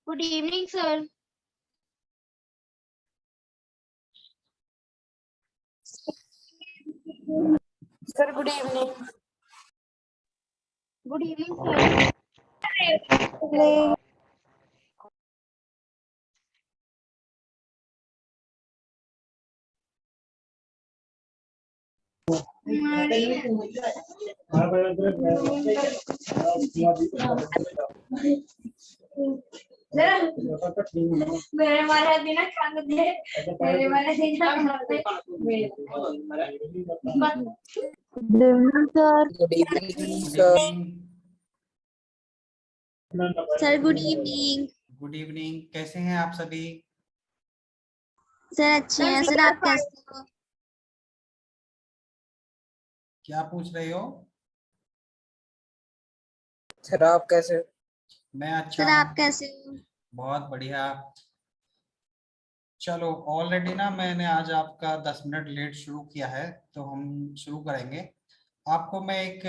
Good evening, sir. Sir, good evening. Good evening, sir. मेरे मारे दिन खाने दे मेरे मारे दिन खाने Good evening, sir. Good evening, sir. Sir, good evening. Good evening. कैसे हैं आप सभी? सर अच्छे हैं सर, आप कैसे हो? क्या पूछ रहे हो? सर आप कैसे? मैं अच्छा सर हूँ, आप कैसे हो? बहुत बढ़िया। चलो, ऑलरेडी ना मैंने आज आपका 10 मिनट लेट शुरू किया है, तो हम शुरू करेंगे। आपको मैं एक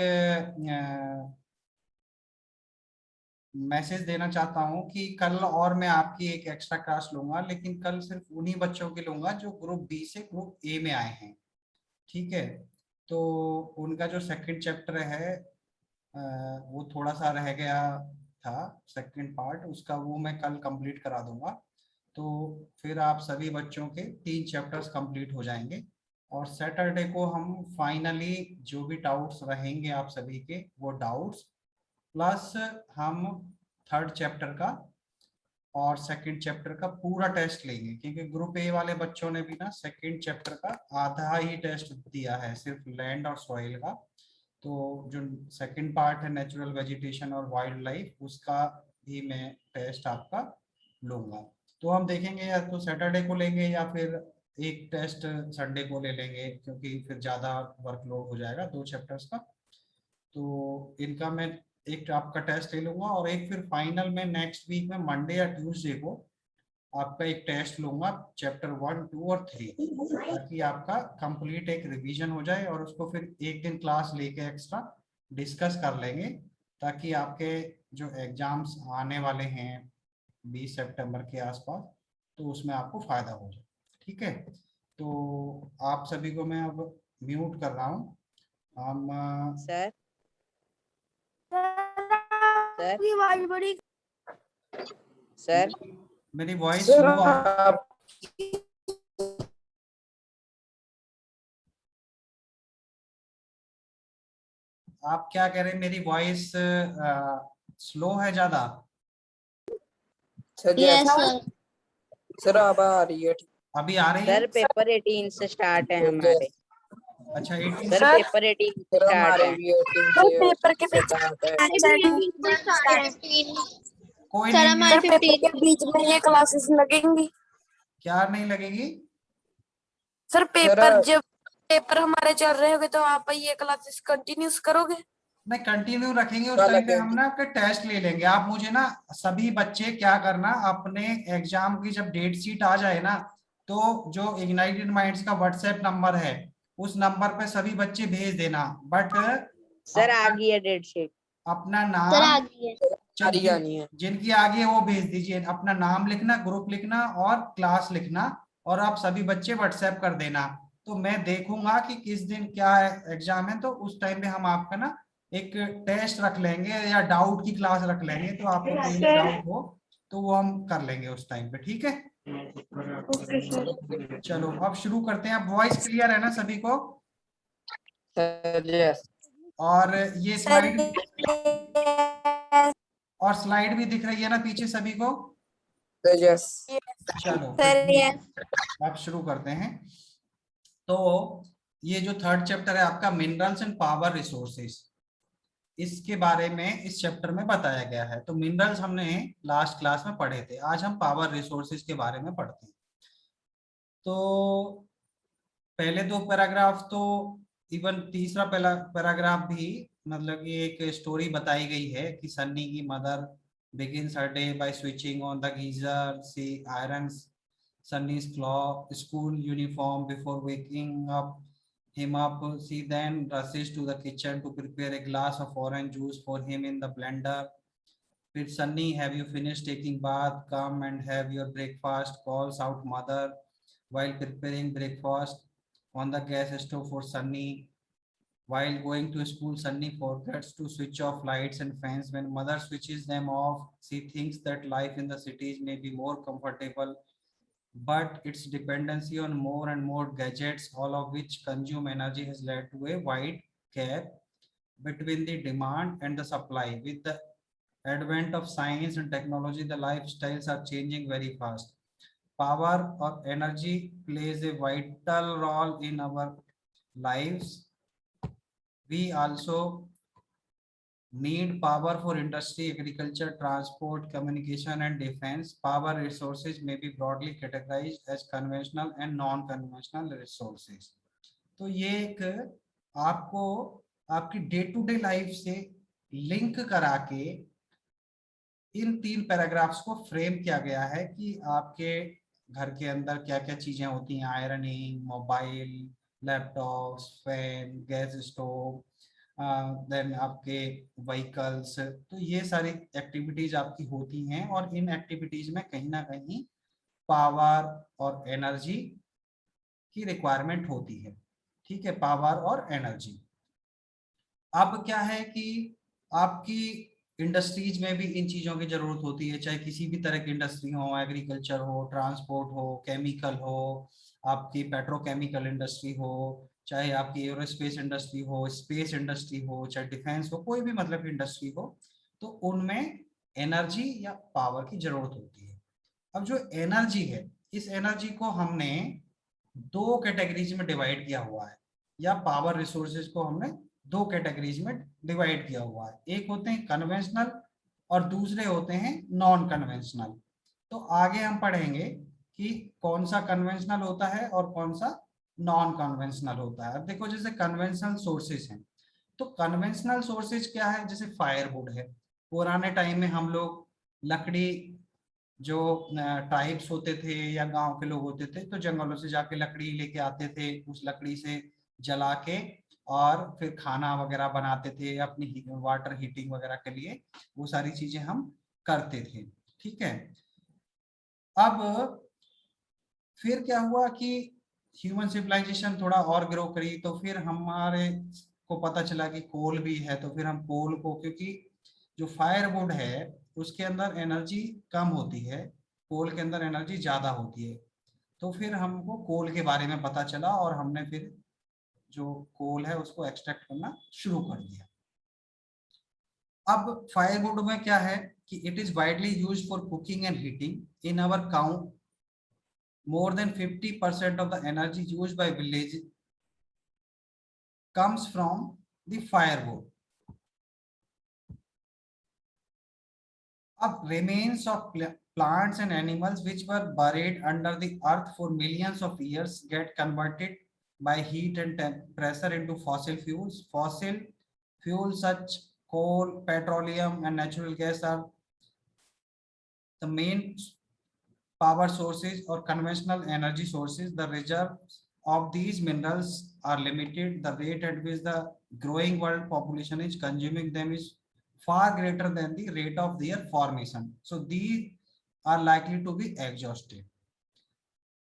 मैसेज देना चाहता हूँ कि कल और मैं आपकी एक एक्स्ट्रा क्लास लूंगा, लेकिन कल सिर्फ उन्हीं बच्चों की लूंगा जो ग्रुप बी से ग्रुप ए में आए हैं। ठीक है? तो उनका जो सेकंड चैप्टर है वो थोड़ा सा रह गया था, सेकंड पार्ट उसका, वो मैं कल कंप्लीट करा दूंगा। तो फिर आप सभी बच्चों के 3 चैप्टर्स कंप्लीट हो जाएंगे, और सैटरडे को हम फाइनली जो भी डाउट्स रहेंगे आप सभी के, वो डाउट्स प्लस हम थर्ड चैप्टर का और सेकंड चैप्टर का पूरा टेस्ट लेंगे, क्योंकि ग्रुप ए वाले बच्चों ने भी ना सेकंड चैप्टर का आधा ही टेस्ट दिया है, सिर्फ लैंड और सॉइल का। तो जो सेकंड पार्ट है नेचुरल वेजिटेशन और वाइल्ड लाइफ, उसका भी मैं टेस्ट आपका लूंगा। तो हम देखेंगे या तो सैटरडे को लेंगे या फिर एक टेस्ट संडे को ले लेंगे, क्योंकि फिर ज़्यादा वर्कलोड हो जाएगा 2 चैप्टर्स का। तो इनका मैं एक आपका टेस्ट ले लूंगा, और एक फिर फाइनल में नेक्स्ट वीक में मंडे या ट्यूसडे को आपका एक टेस्ट लूंगा, चैप्टर 1, 2 और 3, ताकि आपका कंप्लीट एक रिवीजन हो जाए, और उसको फिर एक दिन क्लास लेके एक्स्ट्रा डिस्कस कर लेंगे, ताकि आपके जो एग्जाम्स आने वाले हैं 20 सितंबर के आसपास, तो उसमें आपको फायदा हो जाए। ठीक है? तो आप सभी को मैं अब म्यूट कर रहा हूँ। हम सर आपकी आवाज बड़ी सर मेरी वॉइस सर स्लो आ आप आप क्या कह रहे हैं? मेरी वॉइस स्लो है ज्यादा? सर यस जैसे सर। सर अब आ रही है। अभी आ रही है? सर पेपर 18 से स्टार्ट है हमारे। अच्छा, 18 सर से। पेपर 18 से सर स्टार्ट हमारे है। भी 18 पेपर के से स्टार्ट है। कोई सर नहीं, हमारे पेपर 15 के बीच में ये क्लासेस लगेंगी। क्या नहीं लगेगी? सर पेपर जब पेपर हमारे चल रहे होंगे तो आप ये क्लासेस कंटिन्यूस करोगे? नहीं, कंटिन्यू रखेंगे। उस क्या टाइम पे हम लगेगी? ना आपके टेस्ट ले लेंगे। आप मुझे ना सभी बच्चे क्या करना, अपने एग्जाम की जब डेट शीट आ जाए ना, तो जो इग्नाइटेड माइंड्स का व्हाट्सएप नंबर है, उस नंबर पे सभी बच्चे भेज देना। बट सर आ अपना गई है डेट शीट। अपना सर नाम, आ गई है। हमारी आनी है। जिनकी आगे है वो भेज दीजिए, अपना नाम लिखना, ग्रुप लिखना और क्लास लिखना, और आप सभी बच्चे व्हाट्सएप कर देना। तो मैं देखूंगा कि किस दिन क्या एग्जाम है, तो उस टाइम पे हम आपका ना एक टेस्ट रख लेंगे या डाउट की क्लास रख लेंगे, तो आपको कोई भी डाउट हो तो वो हम कर लेंगे उस टाइम पे। ठीक है? चलो अब शुरू करते हैं। अब वॉइस क्लियर है ना सभी को? Sir yes. और ये स्लाइड भी दिख रही है ना पीछे सभी को? Sir yes. चलो फिर सर ठीक ये है, अब शुरू करते हैं। तो ये जो थर्ड चैप्टर है आपका, मिनरल्स एंड पावर रिसोर्सेस, इसके बारे में इस चैप्टर में बताया गया है। तो मिनरल्स हमने लास्ट क्लास में पढ़े थे, आज हम पावर रिसोर्सेज के बारे में पढ़ते हैं। तो पहले 2 पैराग्राफ तो, इवन तीसरा पैराग्राफ भी, मतलब ये एक स्टोरी बताई गई है कि सन्नी की mother begins her day by switching on the geyser. She irons Sunny's school uniform before waking him up. She then rushes to the kitchen to prepare a glass of orange juice for him in the blender. फिर Sunny, have you finish taking bath, come and have your breakfast, calls out mother while preparing breakfast on the gas stove for Sunny. While going to school, Sunny forgets to switch off lights and fans. When mother switches them off, she thinks that life in the cities may be more comfortable, but its dependency on more and more gadgets, all of which consume energy, has led to a wide gap between the demand and the supply. With the advent of science and technology, the lifestyles are changing very fast. Power or energy plays a vital role in our lives. We also need power for industry, agriculture, transport, communication, and defense. Power resources may be broadly categorized as conventional and non-conventional resources. तो ये एक आपको आपकी day to day life से link करा के इन 3 paragraphs को frame किया गया है कि आपके घर के अंदर क्या क्या चीजें होती हैं, ironing, mobile, laptop, fan, gas stove, then आपके व्हीकल्स। तो ये सारी एक्टिविटीज आपकी होती हैं और इन एक्टिविटीज में कहीं ना कहीं पावर और एनर्जी की रिक्वायरमेंट होती है। ठीक है, पावर और एनर्जी। अब क्या है कि आपकी इंडस्ट्रीज में भी इन चीजों की जरूरत होती है, चाहे किसी भी तरह की इंडस्ट्री हो, एग्रीकल्चर हो, ट्रांसपोर्ट हो, केमिकल हो, आपकी पेट्रोकेमिकल इंडस्ट्री हो, चाहे आपकी एरोस्पेस इंडस्ट्री हो, स्पेस इंडस्ट्री हो, चाहे डिफेंस हो, कोई भी मतलब इंडस्ट्री हो, तो उनमें एनर्जी या पावर की जरूरत होती है। अब जो एनर्जी है, इस एनर्जी को हमने 2 कैटेगरीज में डिवाइड किया हुआ है, या पावर रिसोर्सेज को हमने 2 कैटेगरीज में डिवाइड किया हुआ है। एक होते हैं कन्वेंशनल और दूसरे होते हैं नॉन कन्वेंशनल। तो आगे हम पढ़ेंगे कि कौन सा कन्वेंशनल होता है और कौन सा नॉन कन्वेंशनल होता है। अब देखो, जैसे कन्वेंशनल सोर्सेज हैं, तो कन्वेंशनल सोर्सेज क्या है, जैसे फायरवुड है। पुराने टाइम में हम लोग लकड़ी, जो ट्राइब्स होते थे या गांव के लोग होते थे, तो जंगलों से जाके लकड़ी लेके आते थे, उस लकड़ी से जला के और फिर खाना वगैरह बनाते थे, अपनी वाटर हीटिंग वगैरह के लिए वो सारी चीजें हम करते थे। ठीक है, अब फिर क्या हुआ कि ह्यूमन सिविलाइजेशन थोड़ा और ग्रो करी, तो फिर हमारे को पता चला कि कोल भी है, तो फिर हम कोल को, क्योंकि जो फायरवुड है उसके अंदर एनर्जी कम होती है, कोल के अंदर एनर्जी ज्यादा होती है, तो फिर हमको कोल के बारे में पता चला और हमने फिर जो कोल है उसको एक्सट्रैक्ट करना शुरू कर दिया। अब फायरवुड में क्या है कि it is widely used for cooking and heating in our count. More than 50% of the energy used by village comes from the firewood. Up remains of plants and animals which were buried under the earth for millions of years get converted by heat and pressure into fossil fuels. Fossil fuels such coal, petroleum, and natural gas are the main power sources or conventional energy sources. The reserves of these minerals are limited. The rate at which the growing world population is consuming them is far greater than the rate of their formation. So these are likely to be exhausted.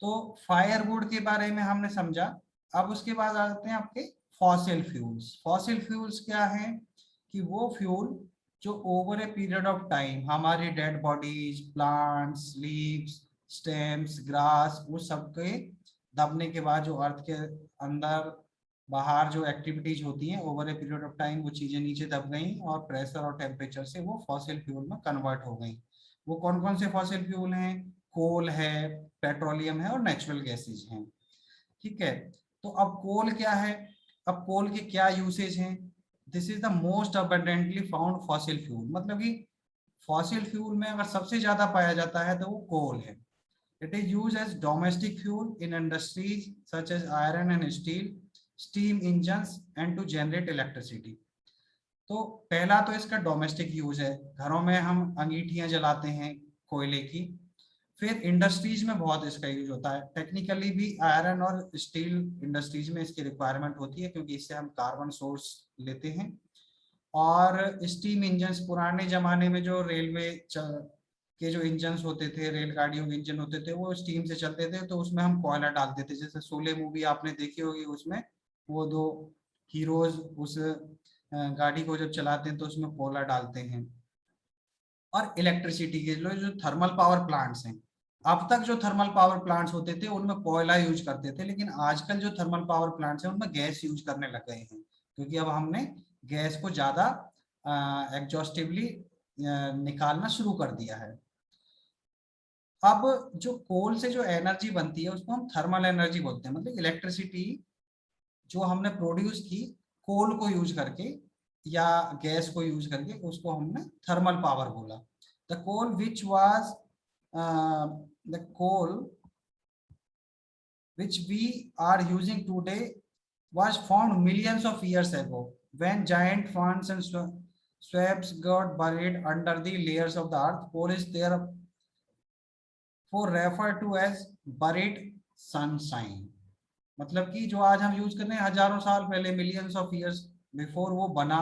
तो firewood के बारे में हमने समझा। अब उसके बाद आते हैं आपके फॉसिल फ्यूल्स। फॉसिल फ्यूल्स क्या है कि वो फ्यूल जो over a period of time हमारी dead bodies, plants, leaves, stems, grass, वो सबके दबने के बाद जो अर्थ के अंदर बाहर जो एक्टिविटीज होती हैं, over a period of time वो चीजें नीचे दब गई और प्रेशर और टेम्परेचर से वो फॉसिल फ्यूल में कन्वर्ट हो गई। वो कौन कौन से फॉसिल फ्यूल हैं? कोल है, पेट्रोलियम है और नेचुरल गैसेज हैं। ठीक है, तो अब कोल क्या है, अब कोल के क्या यूसेज हैं? This is the most abundantly found fossil fuel. मतलब कि फॉसिल फ्यूल में अगर सबसे ज्यादा पाया जाता है तो वो कोल है। It is used as domestic fuel in industries such as iron and steel, steam engines and to generate electricity. तो पहला तो इसका डोमेस्टिक यूज है, घरों में हम अंगीठियां जलाते हैं कोयले की। फिर इंडस्ट्रीज में बहुत इसका यूज होता है। टेक्निकली भी आयरन और स्टील इंडस्ट्रीज में इसकी रिक्वायरमेंट होती है क्योंकि इससे हम कार्बन सोर्स लेते हैं। और स्टीम इंजन्स, पुराने जमाने में जो रेलवे के जो इंजन्स होते थे, रेलगाड़ियों के इंजन होते थे, वो स्टीम से चलते थे, तो उसमें हम कोयला डालते थे। जैसे शोले मूवी आपने देखी होगी, उसमें वो दो हीरोज उस गाड़ी को जब चलाते हैं तो उसमें कोयला डालते हैं। और इलेक्ट्रिसिटी के जो थर्मल पावर प्लांट्स हैं, अब तक जो थर्मल पावर प्लांट्स होते थे उनमें कोयला यूज करते थे, लेकिन आजकल जो थर्मल पावर प्लांट्स हैं उनमें गैस यूज करने लग गए हैं, क्योंकि अब हमने गैस को ज्यादा एग्जॉस्टिवली निकालना शुरू कर दिया है। अब जो कोल से जो एनर्जी बनती है उसको हम थर्मल एनर्जी बोलते हैं। मतलब इलेक्ट्रिसिटी जो हमने प्रोड्यूस की कोल को यूज करके या गैस को यूज करके, उसको हमने थर्मल पावर बोला। The coal which was the coal which we are using today was formed millions of years ago when giant ferns and swabs got buried under the layers of the earth. Coal is therefore referred to as buried sunshine. मतलब कि जो आज हम use कर रहे हैं हजारों साल पहले, मिलियंस ऑफ ईयर्स बिफोर वो बना,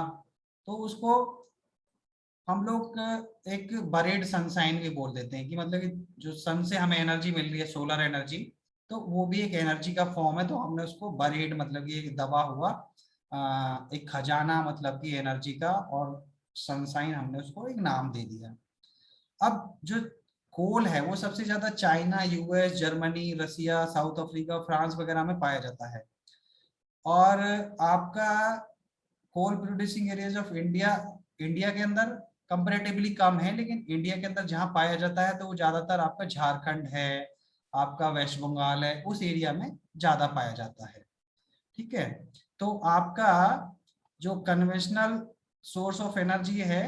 तो उसको हम लोग एक बरेड सनशाइन भी बोल देते हैं। कि मतलब कि जो सन से हमें एनर्जी मिल रही है, सोलर एनर्जी, तो वो भी एक एनर्जी का फॉर्म है, तो हमने उसको बरेड मतलब कि एक दबा हुआ एक खजाना मतलब कि एनर्जी का, और सनशाइन हमने उसको एक नाम दे दिया। अब जो कोल है वो सबसे ज्यादा China, US, Germany, Russia, South Africa, France वगैरह में पाया जाता है। और आपका coal producing areas of India, India के अंदर कंपैरेटिवली कम है, लेकिन इंडिया के अंदर जहां पाया जाता है तो वो ज्यादातर आपका झारखंड है, आपका वेस्ट बंगाल है, उस एरिया में ज्यादा पाया जाता है। ठीक है, तो आपका जो कन्वेंशनल सोर्स ऑफ एनर्जी है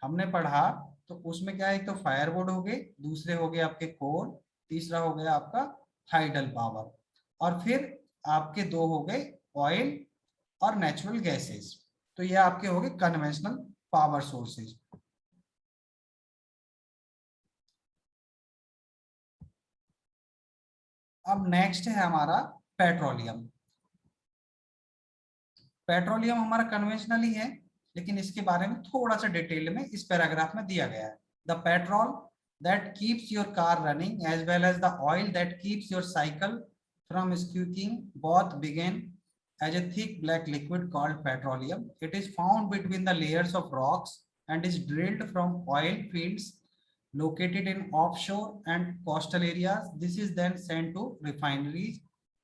हमने पढ़ा, तो उसमें क्या है, एक तो फायरवुड हो गए, दूसरे हो गए आपके कोल, तीसरा हो गया आपका हाइडल पावर, और फिर आपके दो हो गए ऑयल और नेचुरल गैसेस। तो ये आपके हो गए कन्वेंशनल पावर सोर्सेज। अब नेक्स्ट है हमारा पेट्रोलियम। पेट्रोलियम हमारा कन्वेंशनल ही है, लेकिन इसके बारे में थोड़ा सा डिटेल में इस पैराग्राफ में दिया गया है। The petrol that keeps your car running as well as the oil that keeps your cycle from squeaking both begin as a thick black liquid called petroleum. It is found between the layers of rocks and is drilled from oil fields located in offshore and coastal areas. This is then sent to refineries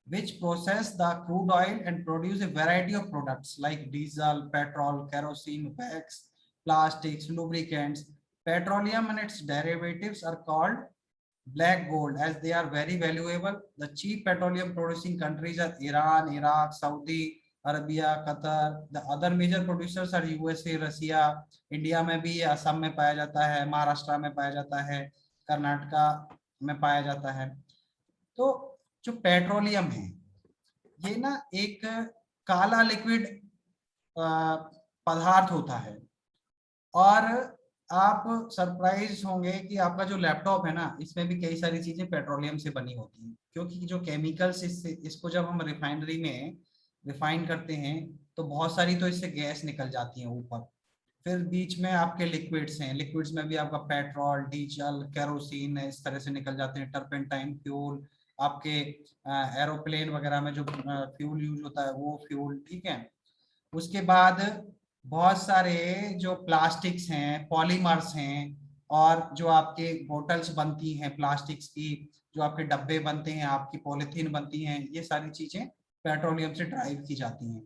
which process the crude oil and produce a variety of products like diesel, petrol, kerosene, wax, plastics, lubricants. Petroleum and its derivatives are called black gold as they are very valuable. The cheap petroleum producing countries are Iran, Iraq, Saudi Arabia, Qatar. The other major producers are USA, Russia. India में भी असम में पाया जाता है, महाराष्ट्र में पाया जाता है, कर्नाटका में पाया जाता है। तो जो पेट्रोलियम है ये ना एक काला लिक्विड पदार्थ होता है, और आप सरप्राइज होंगे कि आपका जो लैपटॉप है ना, इसमें भी कई सारी चीजें पेट्रोलियम से बनी होती हैं, क्योंकि जो केमिकल्स इसको जब हम रिफाइनरी में रिफाइन करते हैं तो बहुत सारी तो इससे गैस निकल जाती है ऊपर, फिर बीच में आपके लिक्विड्स हैं, लिक्विड्स में भी आपका पेट्रोल, डीजल, केरोसिन इस तरह से निकल जाते हैं, टर्पेंटाइन फ्यूल, आपके एरोप्लेन वगैरह में जो फ्यूल यूज होता है वो फ्यूल। ठीक है, उसके बाद बहुत सारे जो प्लास्टिक्स हैं, पॉलीमर्स हैं, और जो आपके बोटल्स बनती हैं प्लास्टिक्स की, जो आपके डब्बे बनते हैं, आपकी पॉलीथीन बनती हैं, ये सारी चीजें पेट्रोलियम से ड्राइव की जाती हैं।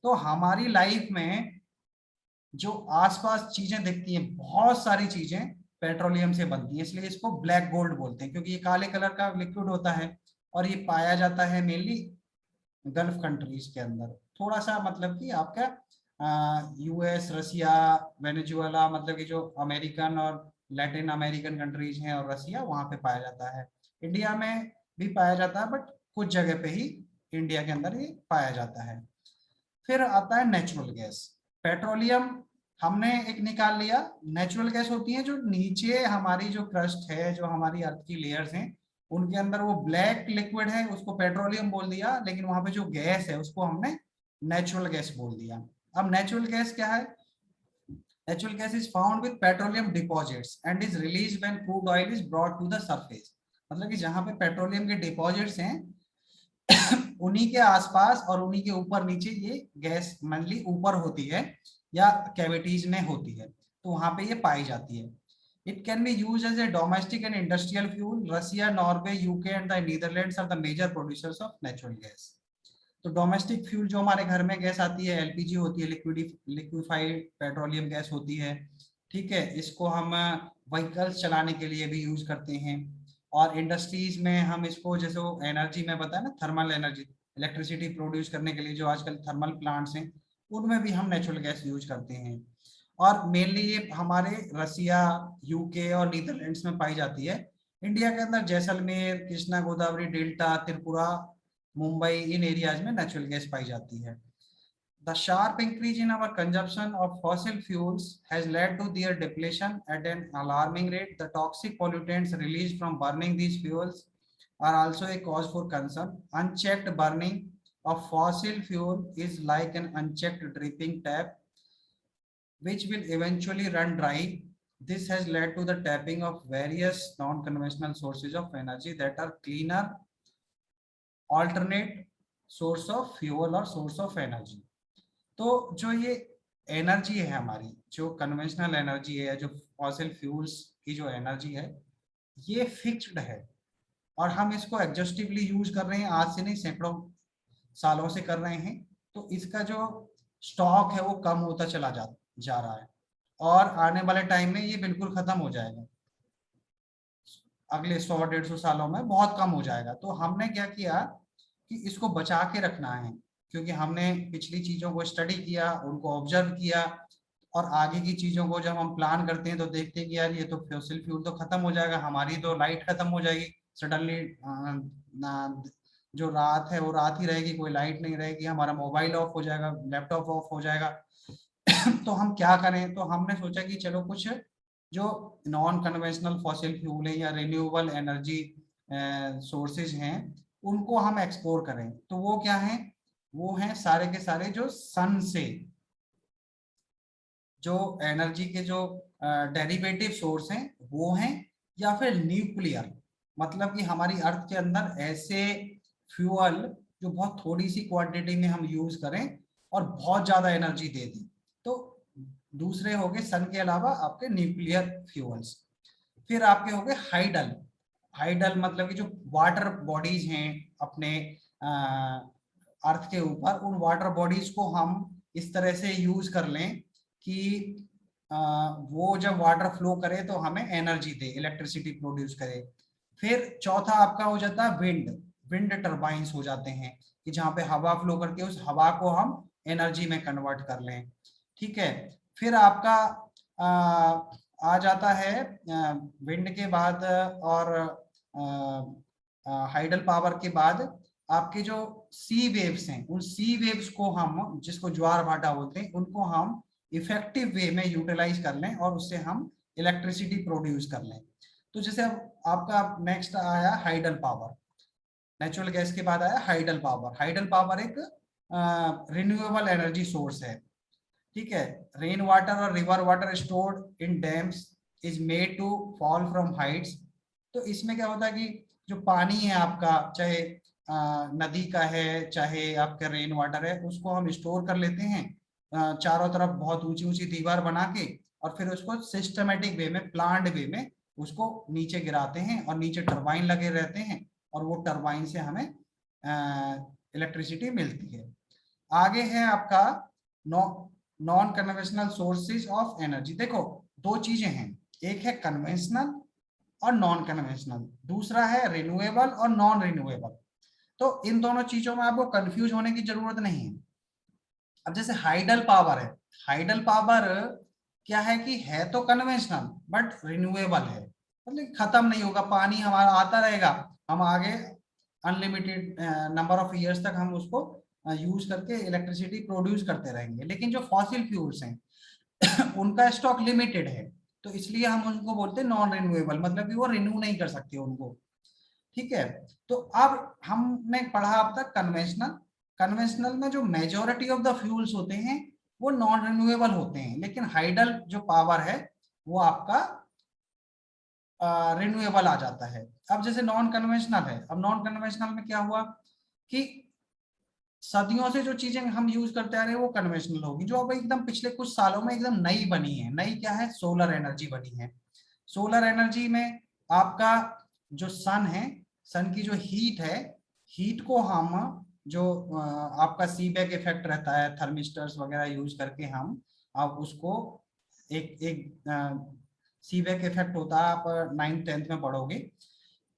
तो हमारी लाइफ में जो आसपास चीजें दिखती हैं, बहुत सारी चीजें पेट्रोलियम से बनती हैं, इसलिए इसको ब्लैक गोल्ड बोलते हैं, क्योंकि ये काले कलर का लिक्विड होता है और ये पाया जाता है मेनली गल्फ कंट्रीज के अंदर। थोड़ा सा मतलब कि आपका यूएस, रसिया, वेनेजुएला, मतलब कि जो अमेरिकन और लैटिन अमेरिकन कंट्रीज हैं और रसिया, वहां पे पाया जाता है। इंडिया में भी पाया जाता है, बट कुछ जगह पे ही इंडिया के अंदर ये पाया जाता है। फिर आता है नेचुरल गैस। पेट्रोलियम हमने एक निकाल लिया, नेचुरल गैस होती है जो नीचे हमारी जो क्रस्ट है, जो हमारी अर्थ की लेयर्स हैं, उनके अंदर वो ब्लैक लिक्विड है, उसको पेट्रोलियम बोल दिया, लेकिन वहां पे जो गैस है उसको हमने नेचुरल गैस बोल दिया। अब नेचुरल गैस क्या है? Natural gas is found with petroleum deposits and is released when crude oil is brought to the surface. मतलब कि जहां पे पेट्रोलियम के डिपॉजिट्स हैं उन्हीं के आसपास और उन्हीं के ऊपर नीचे ये गैस मनली ऊपर होती है या कैविटीज में होती है, तो वहां पे ये पाई जाती है. It can be used as a domestic and industrial fuel. Russia, Norway, UK and the Netherlands are the major producers of natural gas. तो डोमेस्टिक फ्यूल जो हमारे घर में गैस आती है, एलपीजी होती है, लिक्विफाइड पेट्रोलियम गैस होती है, ठीक है, इसको हम व्हीकल्स चलाने के लिए भी यूज करते हैं. और इंडस्ट्रीज में हम इसको, जैसे वो एनर्जी में बताया ना, थर्मल एनर्जी, इलेक्ट्रिसिटी प्रोड्यूस करने के लिए जो आजकल थर्मल प्लांट्स हैं उनमें भी हम नेचुरल गैस यूज करते हैं. और मेनली ये हमारे रसिया, यूके और नीदरलैंड्स में पाई जाती है. इंडिया के अंदर जैसलमेर, कृष्णा गोदावरी डेल्टा, त्रिपुरा, मुंबई, इन एरियाज में नेचुरल गैस पाई जाती है. The sharp increase in our consumption of fossil fuels has led to their depletion at an alarming rate. The toxic pollutants released from burning these fuels are also a cause for concern. Unchecked burning of fossil fuel is like an unchecked dripping tap, which will eventually run dry. This has led to the tapping of various non-conventional sources of energy that are cleaner, alternate source of fuel or source of energy. तो जो ये energy है हमारी, जो conventional energy है, जो fossil fuels की जो एनर्जी है, ये फिक्स्ड है और हम इसको एग्जॉस्टिवली यूज कर रहे हैं. आज से नहीं, सैकड़ों सालों से कर रहे हैं. तो इसका जो स्टॉक है वो कम होता चला जा रहा है और आने वाले टाइम में ये बिल्कुल खत्म हो जाएगा. अगले 100-150 सालों में बहुत कम हो जाएगा. तो हमने क्या किया कि इसको बचा के रखना है, क्योंकि हमने पिछली चीजों को स्टडी किया, उनको ऑब्जर्व किया, और आगे की चीजों को जब हम प्लान करते हैं तो देखते हैं कि यार ये तो फॉसिल फ्यूल तो खत्म हो जाएगा, हमारी तो लाइट खत्म हो जाएगी सडनली, जो रात है वो रात ही रहेगी, कोई लाइट नहीं रहेगी, हमारा मोबाइल ऑफ हो जाएगा, लैपटॉप ऑफ हो जाएगा. तो हम क्या करें? तो हमने सोचा कि चलो कुछ जो नॉन कन्वेंशनल फॉसिल फ्यूल है या रिन्यूएबल एनर्जी सोर्सेज हैं उनको हम एक्सप्लोर करें. तो वो क्या है? वो हैं सारे के सारे जो सन से जो एनर्जी के जो डेरिवेटिव सोर्स हैं वो हैं, या फिर न्यूक्लियर, मतलब कि हमारी अर्थ के अंदर ऐसे फ्यूल जो बहुत थोड़ी सी क्वांटिटी में हम यूज करें और बहुत ज्यादा एनर्जी दे दें. तो दूसरे हो गए सन के अलावा आपके न्यूक्लियर फ्यूल्स. फिर आपके हो गए हाइडल. हाइडल मतलब कि जो वाटर बॉडीज हैं अपने अर्थ के ऊपर, उन वाटर बॉडीज को हम इस तरह से यूज कर लें कि वो जब वाटर फ्लो करे तो हमें एनर्जी दे, इलेक्ट्रिसिटी प्रोड्यूस करे. फिर चौथा आपका हो जाता है विंड. विंड टर्बाइंस हो जाते हैं कि जहाँ पे हवा फ्लो करती है, उस हवा को हम एनर्जी में कन्वर्ट कर लें. ठीक है. फिर आपका आ जाता है विंड के बाद और हाइडल पावर के बाद आपके जो सी वेव्स हैं, उन सी वेव्स को हम, जिसको ज्वार भाटा बोलते हैं, उनको हम इफेक्टिव वे में यूटिलाइज कर लें और उससे हम इलेक्ट्रिसिटी प्रोड्यूस कर लें. तो जैसे अब आपका नेक्स्ट आया हाइडल पावर. नेचुरल गैस के बाद आया हाइडल पावर. हाइडल पावर एक रिन्यूएबल एनर्जी सोर्स है. ठीक है. रेन वाटर और river water stored in dams is made to fall from heights. तो इसमें क्या होता है कि जो पानी है आपका, चाहे नदी का है चाहे आपका रेन वाटर है, उसको हम स्टोर कर लेते हैं चारों तरफ बहुत ऊंची ऊंची दीवार बना के, और फिर उसको सिस्टमेटिक वे में, प्लान्ड वे में उसको नीचे गिराते हैं और नीचे टरबाइन लगे रहते हैं और वो टरबाइन से हमें इलेक्ट्रिसिटी मिलती है. आगे है आपका non conventional sources of energy. देखो दो चीजें हैं, एक है कन्वेंशनल और नॉन कन्वेंशनल, दूसरा है रिन्यूएबल और नॉन रिन्यूएबल. तो इन दोनों चीजों में आपको कंफ्यूज होने की जरूरत नहीं है. अब जैसे हाइडल पावर है, हाइडल पावर क्या है कि है तो कन्वेंशनल बट रिन्यूएबल है, मतलब खत्म नहीं होगा, पानी हमारा आता रहेगा, हम आगे अनलिमिटेड नंबर ऑफ ईयर्स तक हम उसको यूज करके इलेक्ट्रिसिटी प्रोड्यूस करते रहेंगे. लेकिन जो फॉसिल फ्यूल्स हैं उनका स्टॉक लिमिटेड है, तो इसलिए हम उनको बोलते हैं नॉन रिन्यूएबल, मतलब कि वो रिन्यू नहीं कर सकते उनको. ठीक है. तो अब हमने पढ़ा अब तक कन्वेंशनल. कन्वेंशनल में जो मेजॉरिटी ऑफ द फ्यूल्स होते हैं वो नॉन रिन्यूएबल होते हैं, लेकिन हाइडल जो पावर है वो आपका रिन्यूएबल आ जाता है। अब जैसे नॉन कन्वेंशनल है, अब नॉन कन्वेंशनल में क्या हुआ कि सदियों से जो चीजें हम यूज करते आ रहे हैं वो कन्वेंशनल होगी, जो अब एकदम पिछले कुछ सालों में एकदम नई बनी है। नई क्या है? सोलर एनर्जी बनी है। सोलर एनर्जी में आपका जो सन है, सन की जो हीट है, हीट को हम जो आपका सीबेक इफेक्ट रहता है, थर्मिस्टर्स वगैरह यूज करके हम आप उसको एक एक सीबेक इफेक्ट होता है, आप 9th 10th में पढ़ोगे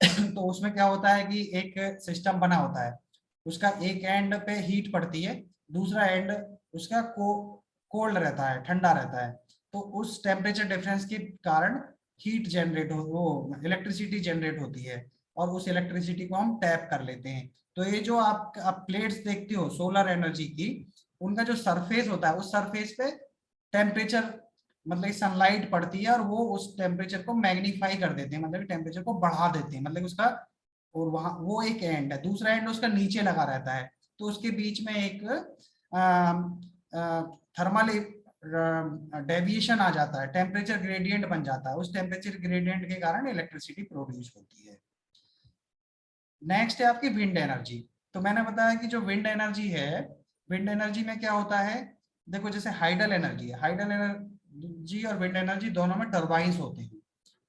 तो उसमें क्या होता है कि एक सिस्टम बना होता है, उसका एक एंड पे हीट पड़ती है, दूसरा एंड उसका कोल्ड रहता है, ठंडा रहता है। तो उस टेम्परेचर डिफरेंस के कारण हीट जनरेट हो, वो इलेक्ट्रिसिटी जनरेट होती है, और उस इलेक्ट्रिसिटी को हम टैप कर लेते हैं। तो ये जो आप प्लेट्स देखते हो सोलर एनर्जी की, उनका जो सरफेस होता है, उस सरफेस पे टेम्परेचर मतलब सनलाइट पड़ती है और वो उस टेम्परेचर को मैग्नीफाई कर देते हैं, मतलब टेम्परेचर को बढ़ा देते हैं, मतलब उसका, और वहां वो एक एंड है, दूसरा एंड उसका नीचे लगा रहता है, तो उसके बीच में एक थर्मल डेविएशन आ जाता है, टेम्परेचर ग्रेडियंट बन जाता है, उस टेम्परेचर ग्रेडियंट के कारण इलेक्ट्रिसिटी प्रोड्यूस होती है। नेक्स्ट है आपकी विंड एनर्जी। तो मैंने बताया कि जो विंड एनर्जी है, विंड एनर्जी में क्या होता है, देखो जैसे हाइडल एनर्जी है, हाइडल एनर्जी और विंड एनर्जी दोनों में टर्बाइंस होते हैं।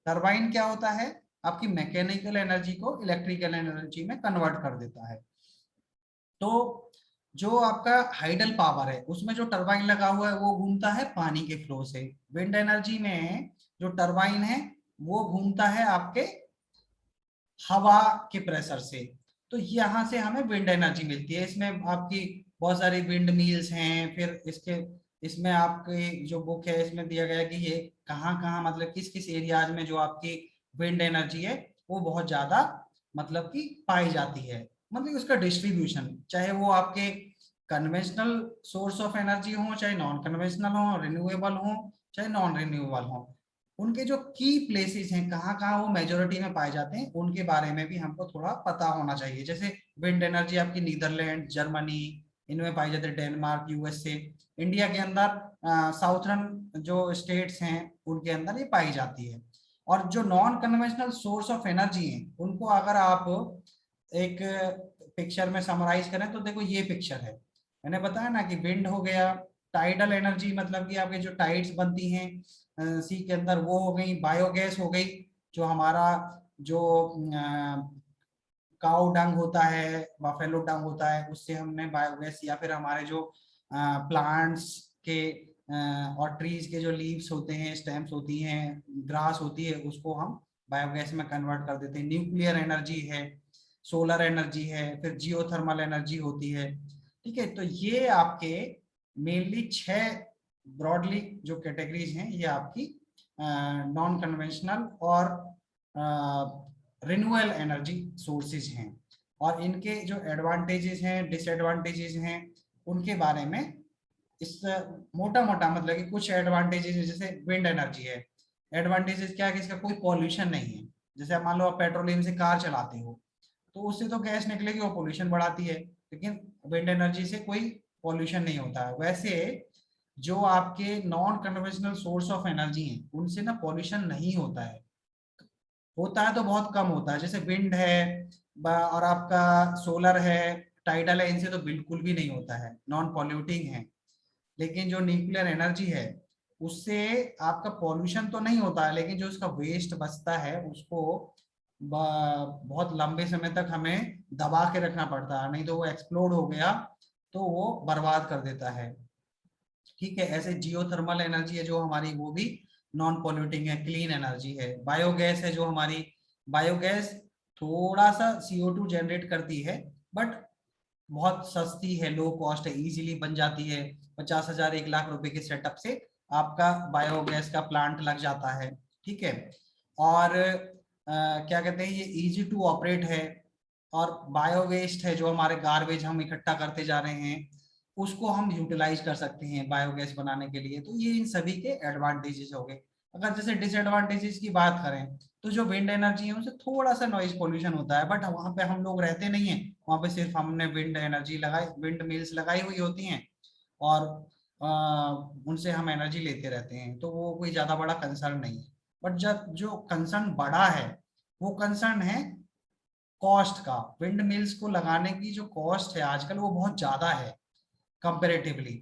टर्बाइन क्या होता है? आपकी मैकेनिकल एनर्जी को इलेक्ट्रिकल एनर्जी में कन्वर्ट कर देता है। तो जो आपका हाइडल पावर है उसमें जो टरबाइन लगा हुआ है वो घूमता है पानी के फ्लो से। विंड एनर्जी में जो टरबाइन है वो घूमता है आपके हवा के प्रेशर से। तो यहाँ से हमें विंड एनर्जी मिलती है। इसमें आपकी बहुत सारी विंड मिल्स हैं। फिर इसमें आपकी जो बुक है इसमें दिया गया है कि ये कहाँ कहाँ मतलब किस किस एरियाज में जो आपकी विंड एनर्जी है वो बहुत ज्यादा मतलब कि पाई जाती है, मतलब उसका डिस्ट्रीब्यूशन, चाहे वो आपके कन्वेंशनल सोर्स ऑफ एनर्जी हो, चाहे नॉन कन्वेंशनल हो, रिन्यूएबल हो, चाहे नॉन रिन्यूएबल हो, उनके जो की प्लेसेस हैं, कहाँ कहाँ वो मेजोरिटी में पाए जाते हैं, उनके बारे में भी हमको थोड़ा पता होना चाहिए। जैसे विंड एनर्जी आपकी नीदरलैंड, जर्मनी, इनमें पाई जाती है, डेनमार्क, यूएसए, इंडिया के अंदर साउथर्न जो स्टेट्स हैं उनके अंदर ये पाई जाती है। और जो non conventional source of energy है उनको अगर आप एक पिक्चर में समराइज करें तो देखो ये पिक्चर है। मैंने बताया ना कि विंड हो गया, टाइडल एनर्जी मतलब कि आपके जो टाइड्स बनती हैं सी के अंदर वो हो गई, बायोगैस हो गई, जो हमारा जो काउ डंग होता है, बफेलो डंग होता है, उससे हमने बायोगैस, या फिर हमारे जो प्लांट्स के और ट्रीज के जो लीव्स होते हैं, स्टेम्स होती हैं, ग्रास होती है, उसको हम बायोगैस में कन्वर्ट कर देते हैं। न्यूक्लियर एनर्जी है, सोलर एनर्जी है, फिर जियोथर्मल एनर्जी होती है। ठीक है, तो ये आपके मेनली 6 ब्रॉडली जो कैटेगरीज हैं, ये आपकी नॉन कन्वेंशनल और रिन्यूएबल एनर्जी सोर्सेज हैं। और इनके जो एडवांटेजेस हैं, डिसएडवांटेजेस हैं, उनके बारे में इस मोटा मोटा मतलब कि कुछ एडवांटेजेस है। जैसे विंड एनर्जी है, एडवांटेजेस क्या है कि इसका कोई पॉल्यूशन नहीं है। जैसे मान लो आप पेट्रोलियम से कार चलाते हो तो उससे तो गैस निकलेगी, वो पोल्यूशन बढ़ाती है, लेकिन विंड एनर्जी से कोई पॉल्यूशन नहीं होता है। वैसे जो आपके non conventional source of energy हैं उनसे ना पॉल्यूशन नहीं होता है, होता है तो बहुत कम होता है। जैसे विंड है और आपका सोलर है, टाइडल है, इनसे तो बिल्कुल भी नहीं होता है, नॉन पॉल्यूटिंग है। लेकिन जो न्यूक्लियर एनर्जी है उससे आपका पॉल्यूशन तो नहीं होता है, लेकिन जो उसका वेस्ट बचता है उसको बहुत लंबे समय तक हमें दबा के रखना पड़ता है, नहीं तो वो एक्सप्लोड हो गया तो वो बर्बाद कर देता है। ठीक है, ऐसे जियोथर्मल एनर्जी है जो हमारी, वो भी नॉन पॉल्यूटिंग है, क्लीन एनर्जी है। बायोगैस है जो हमारी, बायोगैस थोड़ा सा CO2 जनरेट करती है बट बहुत सस्ती है, लो कॉस्ट है, इजीली बन जाती है। 50,000 1 लाख रुपए के सेटअप से आपका बायोगैस का प्लांट लग जाता है। ठीक है, और क्या कहते हैं, ये इजी टू ऑपरेट है। और बायो वेस्ट है, जो हमारे गार्बेज हम इकट्ठा करते जा रहे हैं उसको हम यूटिलाइज कर सकते हैं बायोगैस बनाने के लिए। तो ये इन सभी के एडवांटेजेस हो गए। अगर जैसे डिसएडवांटेजेस की बात करें तो जो विंड एनर्जी है उनसे थोड़ा सा नॉइज पोल्यूशन होता है, बट वहां पे हम लोग रहते नहीं है, वहां पे सिर्फ हमने विंड एनर्जी लगाई, विंड मिल्स लगाई हुई होती हैं, और उनसे हम एनर्जी लेते रहते हैं, तो वो कोई ज्यादा बड़ा कंसर्न नहीं है। बट जब जो कंसर्न बड़ा है वो कंसर्न है कॉस्ट का। विंड मिल्स को लगाने की जो कॉस्ट है आजकल वो बहुत ज्यादा है कंपेरेटिवली।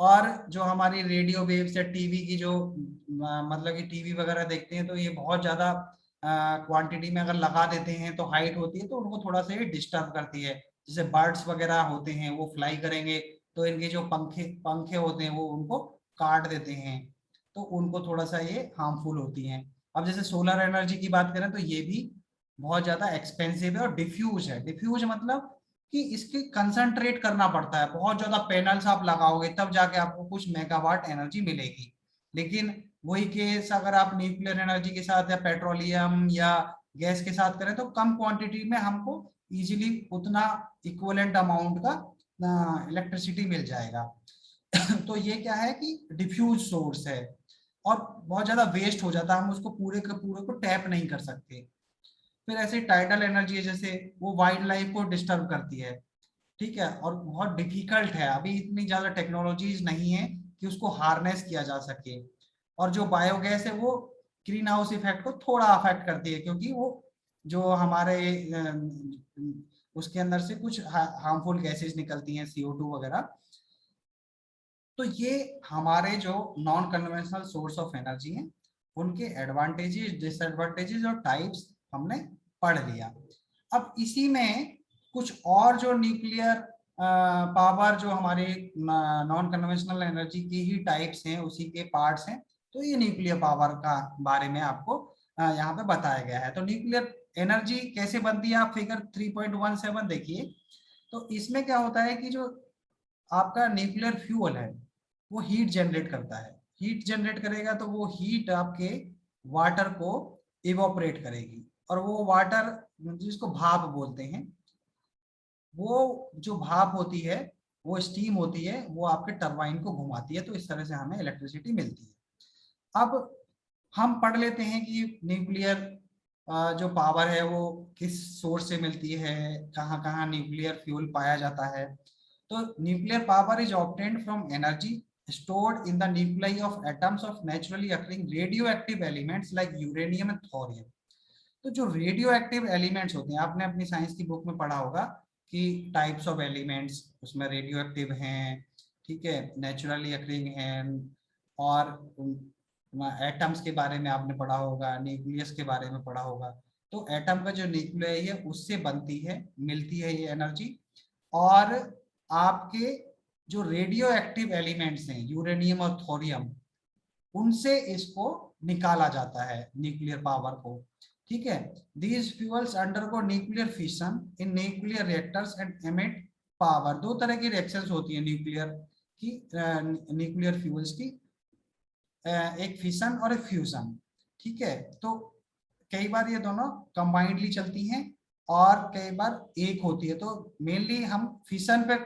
और जो हमारी रेडियो वेव्स या टीवी की जो मतलब कि टीवी वगैरह देखते हैं तो ये बहुत ज्यादा क्वांटिटी में अगर लगा देते हैं तो हाइट होती है तो उनको थोड़ा सा ये डिस्टर्ब करती है। जैसे बर्ड्स वगैरह होते हैं वो फ्लाई करेंगे तो इनके जो पंखे पंखे होते हैं वो उनको काट देते हैं, तो उनको थोड़ा सा ये हार्मफुल होती हैं। अब जैसे सोलर एनर्जी की बात करें तो ये भी बहुत ज्यादा एक्सपेंसिव है और डिफ्यूज है। डिफ्यूज मतलब कि इसके कंसंट्रेट करना पड़ता है, बहुत ज्यादा पैनल्स आप लगाओगे तब जाके आपको कुछ मेगावाट एनर्जी मिलेगी। लेकिन वही केस अगर आप न्यूक्लियर एनर्जी के साथ या पेट्रोलियम या गैस के साथ करें तो कम क्वांटिटी में हमको इजीली उतना इक्विवेलेंट अमाउंट का इलेक्ट्रिसिटी मिल जाएगा। तो ये क्या है कि डिफ्यूज सोर्स है और बहुत ज्यादा वेस्ट हो जाता है, हम उसको पूरे के पूरे को टैप नहीं कर सकते। फिर ऐसे टाइडल एनर्जी है जैसे वो वाइल्ड लाइफ को डिस्टर्ब करती है, ठीक है, और बहुत डिफिकल्ट है, अभी इतनी ज्यादा टेक्नोलॉजीज नहीं है कि उसको हार्नेस किया जा सके। और जो बायोगैस है वो ग्रीन हाउस इफेक्ट को थोड़ा अफेक्ट करती है क्योंकि वो जो हमारे उसके अंदर से कुछ हार्मफुल गैसेस निकलती हैं CO2 वगैरह। तो ये हमारे जो non conventional source of energy हैं उनके एडवांटेजेस डिसएडवांटेजेस और टाइप्स हमने पढ़ लिया। अब इसी में कुछ और जो न्यूक्लियर पावर जो हमारे नॉन कन्वेंशनल एनर्जी की ही टाइप्स हैं उसी के पार्ट्स हैं, तो ये न्यूक्लियर पावर का बारे में आपको यहाँ पे बताया गया है। तो न्यूक्लियर एनर्जी कैसे बनती है आप फिगर 3.17 देखिए। तो इसमें क्या होता है कि जो आपका न्यूक्लियर फ्यूल है वो हीट जनरेट करता है, हीट जनरेट करेगा तो वो हीट आपके वाटर को इवोपरेट करेगी और वो वाटर जिसको भाप बोलते हैं, वो जो भाप होती है वो स्टीम होती है, वो आपके टरबाइन को घुमाती है, तो इस तरह से हमें इलेक्ट्रिसिटी मिलती है। अब हम पढ़ लेते हैं कि न्यूक्लियर जो पावर है वो किस सोर्स से मिलती है, कहाँ कहाँ न्यूक्लियर फ्यूल पाया जाता है। तो nuclear power is obtained from energy stored in the nuclei of atoms of naturally occurring radioactive elements like uranium and thorium। तो जो रेडियो एक्टिव एलिमेंट्स होते हैं आपने अपनी साइंस की बुक में पढ़ा होगा कि टाइप्स ऑफ एलिमेंट्स उसमें रेडियो एक्टिव हैं, ठीक है, नेचुरली अकरिंग हैं, और एटम्स के बारे में आपने पढ़ा होगा, न्यूक्लियस के बारे में पढ़ा होगा। तो एटम का जो न्यूक्लियस है उससे बनती है मिलती है ये एनर्जी। और आपके जो रेडियो एक्टिव एलिमेंट्स हैं यूरेनियम और थोरियम उनसे इसको निकाला जाता है न्यूक्लियर पावर को, ठीक है। These fuels undergo nuclear fission in nuclear reactors and emit power. दो तरह की रिएक्शंस होती है न्यूक्लियर की, न्यूक्लियर फ्यूल्स की, एक फिशन और एक फ्यूजन, ठीक है। तो कई बार ये दोनों कंबाइंडली चलती हैं और कई बार एक होती है। तो मेनली हम फिशन पे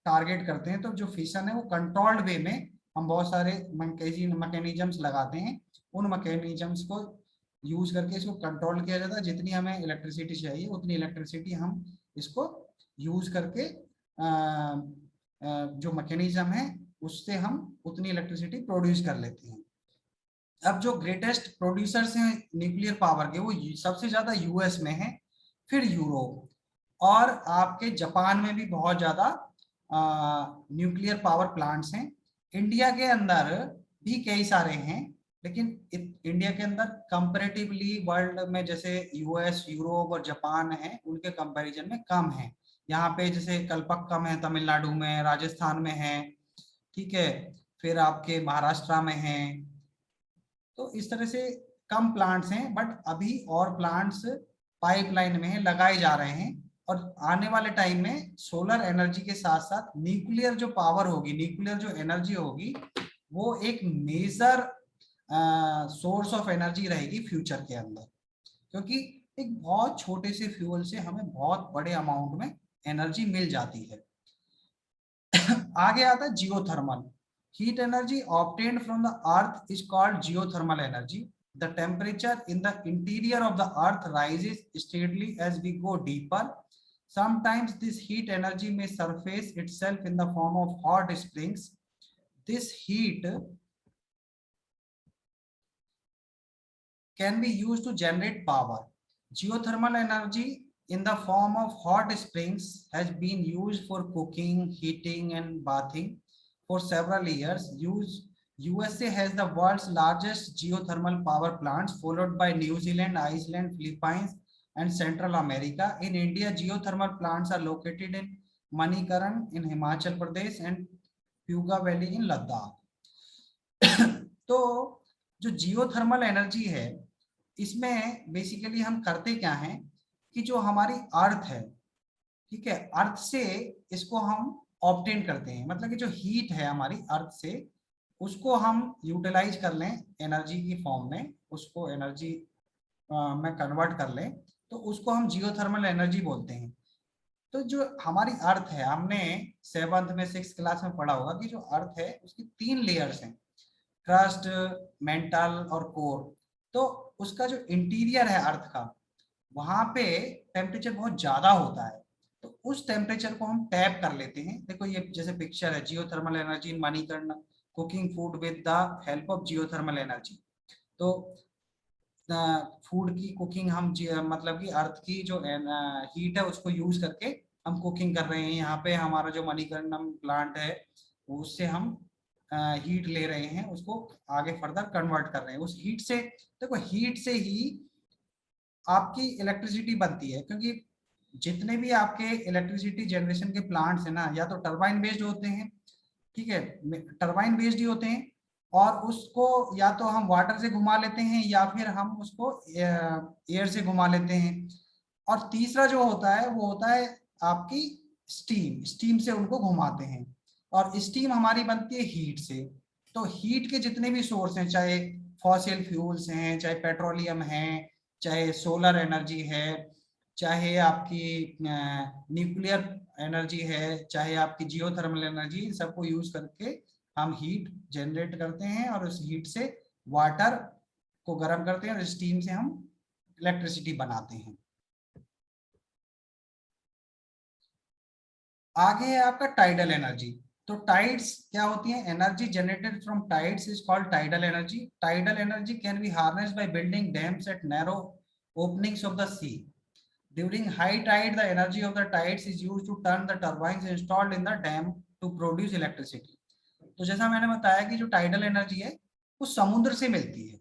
टारगेट करते हैं। तो जो फिशन है वो कंट्रोल्ड वे में हम बहुत सारे मैकेनिज्म्स लगाते हैं, उन मैकेनिज्म्स को यूज करके इसको कंट्रोल किया जाता है। जितनी हमें इलेक्ट्रिसिटी चाहिए उतनी इलेक्ट्रिसिटी हम इसको यूज करके जो मैकेनिज्म है उससे हम उतनी इलेक्ट्रिसिटी प्रोड्यूस कर लेते हैं। अब जो ग्रेटेस्ट प्रोड्यूसर्स हैं न्यूक्लियर पावर के वो सबसे ज्यादा यूएस में है, फिर यूरोप, और आपके जापान में भी बहुत ज्यादा न्यूक्लियर पावर प्लांट्स हैं। इंडिया के अंदर भी कई सारे हैं, लेकिन इंडिया के अंदर कंपैरेटिवली वर्ल्ड में जैसे यूएस, यूरोप और जापान है उनके कंपैरिजन में कम है। यहाँ पे जैसे कल्पक्कम है तमिलनाडु में, राजस्थान में है, ठीक है, फिर आपके महाराष्ट्र में है। तो इस तरह से कम प्लांट्स हैं, बट अभी और प्लांट्स पाइपलाइन में है, लगाए जा रहे हैं। और आने वाले टाइम में सोलर एनर्जी के साथ साथ न्यूक्लियर जो पावर होगी, न्यूक्लियर जो एनर्जी होगी वो एक मेजर सोर्स ऑफ एनर्जी रहेगी फ्यूचर के अंदर, क्योंकि एक बहुत छोटे से फ्यूल से हमें बहुत बड़े अमाउंट में एनर्जी मिल जाती है। आगे आता है geothermal. Heat energy obtained from the earth is called geothermal energy. The temperature in the interior of the earth rises steadily as we go deeper. Sometimes this heat energy may surface itself in the form of hot springs. this heat can be used to generate power. Geothermal energy in the form of hot springs has been used for cooking, heating, and bathing for several years. USA has the world's largest geothermal power plants, followed by New Zealand, Iceland, Philippines, and Central America. In India, geothermal plants are located in Manikaran in Himachal Pradesh and Puga Valley in Ladakh. तो जो geothermal energy है, इसमें basically हम करते क्या हैं कि जो हमारी अर्थ है, ठीक है, अर्थ से इसको हम ऑब्टेन करते हैं, मतलब कि जो हीट है हमारी अर्थ से, उसको हम यूटिलाइज कर लें एनर्जी की फॉर्म में, उसको एनर्जी में कन्वर्ट कर लें, तो उसको हम जियोथर्मल एनर्जी बोलते हैं। तो जो हमारी अर्थ है, हमने 7th में 6th क्लास में पढ़ा होगा कि जो अर्थ है उसकी 3 लेयर्स हैं, क्रस्ट, मेंटल और कोर। तो उसका जो इंटीरियर है अर्थ का, वहां पे टेम्परेचर बहुत ज्यादा होता है, तो उस टेम्परेचर को हम टैप कर लेते हैं। देखो ये जैसे पिक्चर है, geothermal energy in Manikaran, cooking food with the help of geothermal energy. तो फूड की कुकिंग हम मतलब कि अर्थ की जो हीट है उसको यूज करके हम कुकिंग कर रहे हैं। यहाँ पे हमारा जो मणिकर्णम प्लांट है उससे हम हीट ले रहे हैं, उसको आगे फर्दर कन्वर्ट कर रहे हैं। उस हीट से, देखो हीट से ही आपकी इलेक्ट्रिसिटी बनती है, क्योंकि जितने भी आपके इलेक्ट्रिसिटी जनरेशन के प्लांट्स हैं ना, या तो टरबाइन बेस्ड होते हैं, ठीक है, टरबाइन बेस्ड ही होते हैं, और उसको या तो हम वाटर से घुमा लेते हैं या फिर हम उसको एयर से घुमा लेते हैं। और तीसरा जो होता है वो होता है आपकी स्टीम, स्टीम से उनको घुमाते हैं, और स्टीम हमारी बनती है हीट से। तो हीट के जितने भी सोर्स हैं, चाहे फॉसिल फ्यूल्स हैं, चाहे पेट्रोलियम है, चाहे सोलर एनर्जी है, चाहे आपकी न्यूक्लियर एनर्जी है, चाहे आपकी जियोथर्मल एनर्जी, इन सबको यूज करके हम हीट जनरेट करते हैं, और उस हीट से वाटर को गर्म करते हैं, और स्टीम से हम इलेक्ट्रिसिटी बनाते हैं। आगे है आपका टाइडल एनर्जी। तो टाइड्स क्या होती है? Energy generated from tides is called tidal energy. Tidal energy can be harnessed by building dams at narrow openings of the sea. During high tide, the energy of the tides is used to turn the turbines installed in the dam to produce electricity. तो जैसा मैंने बताया कि जो tidal energy है वो समुद्र से मिलती है।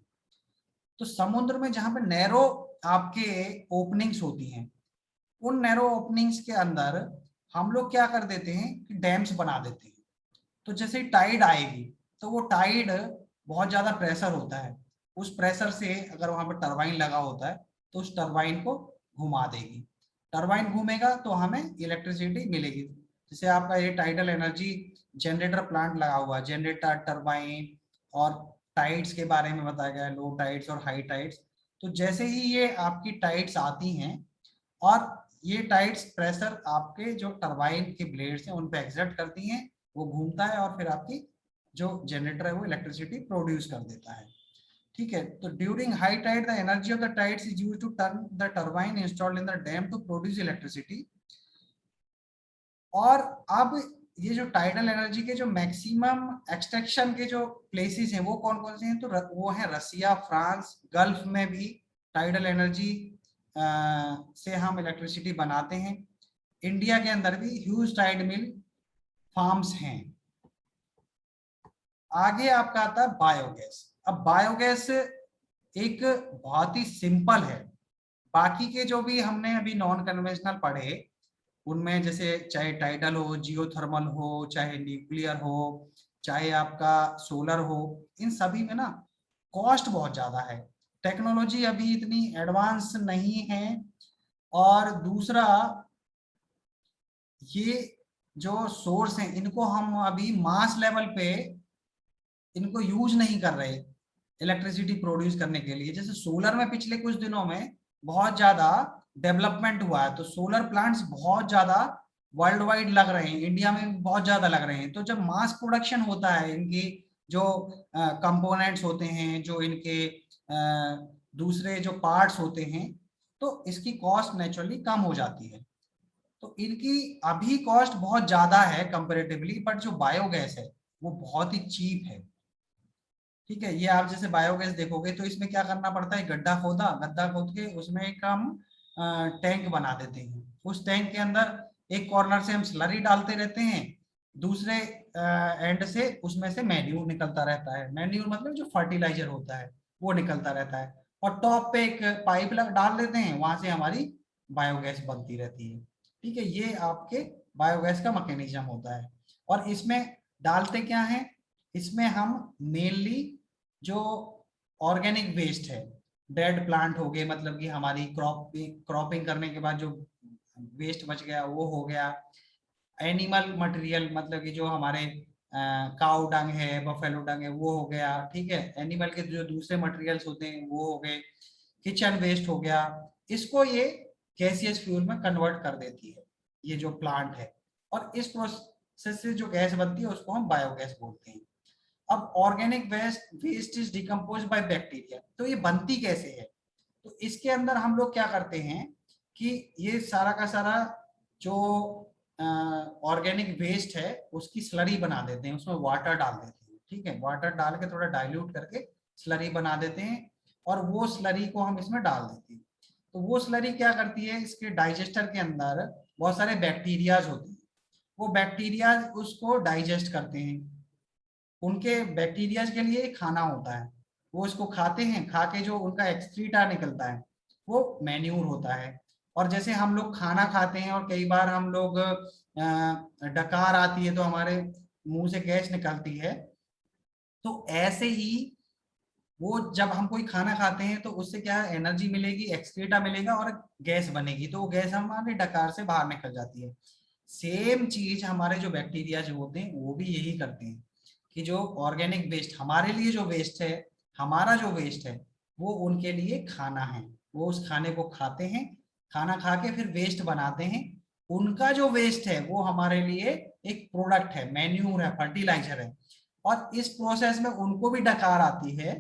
तो समुद्र में जहां पे नैरो आपके ओपनिंग्स होती हैं, उन नैरो ओपनिंग्स के अंदर हम लोग क्या कर देते हैं कि डैम्स बना देते हैं। तो जैसे टाइड आएगी तो वो टाइड बहुत ज्यादा प्रेशर होता है, उस प्रेशर से अगर वहां पर टरबाइन लगा होता है तो उस टरबाइन को घुमा देगी। टरबाइन घूमेगा तो हमें इलेक्ट्रिसिटी मिलेगी। जैसे आपका ये टाइडल एनर्जी जनरेटर प्लांट लगा हुआ है, जनरेटर, टरबाइन और टाइड्स के बारे में बताया गया है, लो टाइड्स और हाई टाइड्स। तो जैसे ही ये आपकी टाइड्स आती हैं और ये टाइड्स प्रेशर आपके जो टरबाइन के ब्लेड्स हैं उन पे एक्सर्ट करती हैं, वो घूमता है और फिर आपकी जो जनरेटर है वो इलेक्ट्रिसिटी प्रोड्यूस कर देता है। ठीक है, तो during high tide the energy of the tides is used to turn the turbine installed in the dam to produce electricity. और अब ये जो टाइडल एनर्जी के जो मैक्सिमम एक्सट्रैक्शन के जो प्लेसेस हैं वो कौन कौन से हैं? तो वो है रसिया, फ्रांस, गल्फ में भी टाइडल एनर्जी से हम इलेक्ट्रिसिटी बनाते हैं। इंडिया के अंदर भी ह्यूज टाइड मिल फार्म्स हैं। आगे आपका आता है बायोगैस। अब बायोगैस एक बहुत ही सिंपल है, बाकी के जो भी हमने अभी नॉन कन्वेंशनल पढ़े उनमें जैसे चाहे टाइडल हो, जियोथर्मल हो, चाहे न्यूक्लियर हो, चाहे आपका सोलर हो, इन सभी में ना कॉस्ट बहुत ज्यादा है, टेक्नोलॉजी अभी इतनी एडवांस नहीं है, और दूसरा ये जो सोर्स हैं इनको हम अभी मास लेवल पे इनको यूज नहीं कर रहे इलेक्ट्रिसिटी प्रोड्यूस करने के लिए। जैसे सोलर में पिछले कुछ दिनों में बहुत ज्यादा डेवलपमेंट हुआ है, तो सोलर प्लांट्स बहुत ज्यादा वर्ल्ड वाइड लग रहे हैं, इंडिया में बहुत ज्यादा लग रहे हैं। तो जब मास प्रोडक्शन होता है, इनकी जो कंपोनेंट्स होते हैं, जो इनके दूसरे जो पार्ट्स होते हैं, तो इसकी कॉस्ट नेचुरली कम हो जाती है। तो इनकी अभी कॉस्ट बहुत ज्यादा है कंपेरेटिवली, बट जो बायोगैस है वो बहुत ही चीप है। ठीक है, ये आप जैसे बायोगैस देखोगे तो इसमें क्या करना पड़ता है, गड्ढा खोद के उसमें एक हम टैंक बना देते हैं। उस टैंक के अंदर एक कॉर्नर से हम स्लरी डालते रहते हैं, दूसरे एंड से उसमें से मैन्यूर निकलता रहता है। मैन्यूर मतलब जो फर्टिलाइजर होता है वो निकलता रहता है, और टॉप पे एक पाइप डाल देते हैं, वहां से हमारी बायोगैस बनती रहती है। ठीक है, ये आपके बायोगैस का मैकेनिज्म होता है। और इसमें डालते क्या है, इसमें हम मेनली जो ऑर्गेनिक वेस्ट है, डेड प्लांट हो गए, मतलब कि हमारी क्रॉपिंग करने के बाद जो वेस्ट बच गया वो हो गया। एनिमल मटेरियल मतलब कि जो हमारे काउ डंग है, बफेलो डंग है, वो हो गया। ठीक है, एनिमल के जो दूसरे मटेरियल्स होते हैं वो हो गए। किचन वेस्ट हो गया, इसको ये गैसियस फ्यूल में कन्वर्ट कर देती है ये जो प्लांट है, और इस प्रोसेस से जो गैस बनती है उसको हम बायोगैस बोलते हैं। अब organic waste is decompose by bacteria, तो ये बनती कैसे है, तो इसके अंदर हम लोग क्या करते हैं कि ये सारा का सारा जो ऑर्गेनिक वेस्ट है उसकी स्लरी बना देते हैं, उसमें वाटर डाल देते हैं। ठीक है, वाटर डाल के थोड़ा डाइल्यूट करके स्लरी बना देते हैं, और वो स्लरी को हम इसमें डाल देते हैं। तो वो स्लरी क्या करती है, इसके डाइजेस्टर के अंदर बहुत सारे बैक्टीरियाज होते हैं, वो बैक्टीरिया उसको डाइजेस्ट करते हैं। उनके बैक्टीरियाज के लिए खाना होता है, वो इसको खाते हैं, खा के जो उनका एक्सक्रीटा निकलता है वो मैन्यूर होता है। और जैसे हम लोग खाना खाते हैं और कई बार हम लोग डकार आती है तो हमारे मुंह से गैस निकलती है, तो ऐसे ही वो जब हम कोई खाना खाते हैं तो उससे क्या एनर्जी मिलेगी, एक्सक्रीटा मिलेगा और गैस बनेगी, तो वो गैस हमारे डकार से बाहर निकल जाती है। सेम चीज हमारे जो बैक्टीरिया जो होते हैं वो भी यही करते हैं कि जो ऑर्गेनिक वेस्ट हमारे लिए जो वेस्ट है, हमारा जो वेस्ट है वो उनके लिए खाना है, वो उस खाने को खाते हैं, खाना खा के फिर वेस्ट बनाते हैं। उनका जो वेस्ट है वो हमारे लिए एक प्रोडक्ट है, मैन्यूर है, फर्टिलाइजर है। और इस प्रोसेस में उनको भी डकार आती है,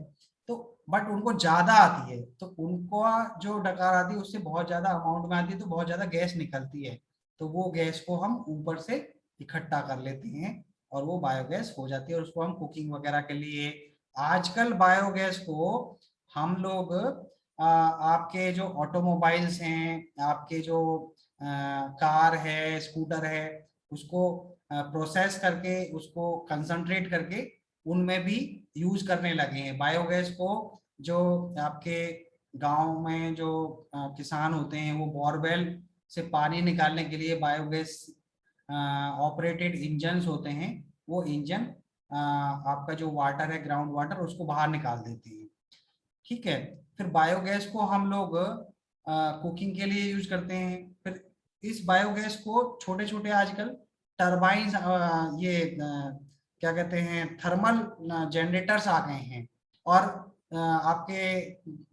तो बट उनको ज्यादा आती है, तो उनको जो डकार आती है उससे बहुत ज्यादा अमाउंट में आती है, तो बहुत ज्यादा गैस निकलती है, तो वो गैस को हम ऊपर से इकट्ठा कर लेते हैं और वो बायोगैस हो जाती है, और उसको हम कुकिंग वगैरह के लिए। आजकल बायोगैस को हम लोग आपके जो ऑटोमोबाइल्स हैं, आपके जो कार है, स्कूटर है, उसको प्रोसेस करके, उसको कंसंट्रेट करके उनमें भी यूज करने लगे हैं बायोगैस को। जो आपके गांव में जो किसान होते हैं वो बोरवेल से पानी निकालने के लिए बायोगैस ऑपरेटेड इंजन्स होते हैं, वो इंजन आपका जो वाटर है, ग्राउंड वाटर, उसको बाहर निकाल देते हैं। ठीक है, फिर बायोगैस को हम लोग कुकिंग के लिए यूज करते हैं। फिर इस बायोगैस को छोटे छोटे आजकल टरबाइन, ये क्या कहते हैं, थर्मल जनरेटर्स आ गए हैं। और आपके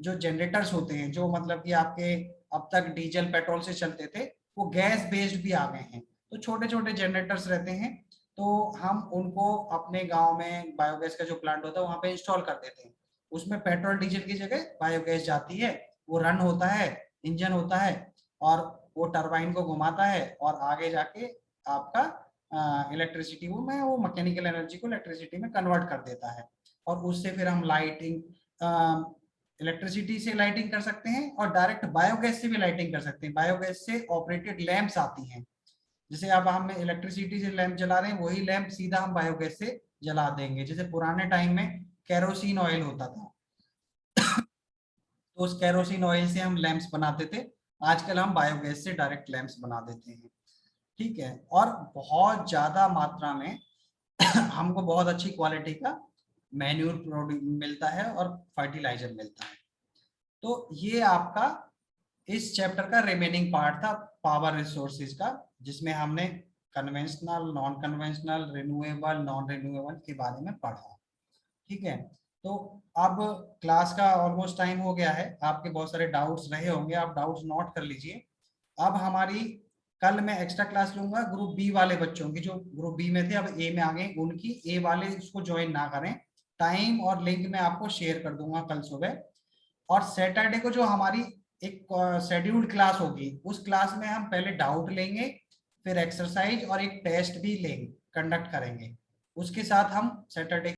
जो जनरेटर्स होते हैं, जो मतलब कि आपके अब तक डीजल पेट्रोल से चलते थे, वो गैस बेस्ड भी आ गए हैं। तो छोटे छोटे जनरेटर्स रहते हैं, तो हम उनको अपने गांव में बायोगैस का जो प्लांट होता है वहां पे इंस्टॉल कर देते हैं। उसमें पेट्रोल डीजल की जगह बायोगैस जाती है, वो रन होता है, इंजन होता है, और वो टरबाइन को घुमाता है और आगे जाके आपका इलेक्ट्रिसिटी वो मैकेनिकल एनर्जी को इलेक्ट्रिसिटी में कन्वर्ट कर देता है। और उससे फिर हम लाइटिंग, इलेक्ट्रिसिटी से लाइटिंग कर सकते हैं, और डायरेक्ट बायोगैस से भी लाइटिंग कर सकते हैं। बायोगैस से ऑपरेटेड लैंप्स आती हैं, जैसे अब हम इलेक्ट्रिसिटी से लैंप जला रहे हैं, वही लैंप सीधा हम बायोगैस से जला देंगे। जैसे पुराने टाइम में केरोसिन ऑयल होता था, तो उस केरोसिन ऑयल से हम लैंप्स बनाते थे, आजकल हम बायोगैस से डायरेक्ट लैंप्स बना देते हैं। ठीक है, और बहुत ज्यादा मात्रा में हमको बहुत अच्छी क्वालिटी का मैन्यूर मिलता है और फर्टिलाइजर मिलता है। तो ये आपका इस चैप्टर का रिमेनिंग पार्ट था, पावर रिसोर्सेज का, जिसमें हमने conventional, non conventional, renewable, non renewable के बारे में पढ़ा। ठीक है, तो अब क्लास का ऑलमोस्ट टाइम हो गया है, आपके बहुत सारे डाउट्स रहे होंगे, आप डाउट्स नोट कर लीजिए। अब हमारी कल मैं एक्स्ट्रा क्लास लूंगा ग्रुप बी वाले बच्चों की, जो ग्रुप बी में थे अब ए में आ गए, उनकी। ए वाले इसको ज्वाइन ना करें, टाइम और लिंक मैं आपको शेयर कर दूंगा कल सुबह। और सैटरडे को जो हमारी एक शेड्यूल्ड क्लास होगी, उस क्लास में हम पहले डाउट लेंगे, फिर एक्सरसाइज और एक टेस्ट भी लेंगे, कंडक्ट करेंगे। उसके साथ हम सैटरडे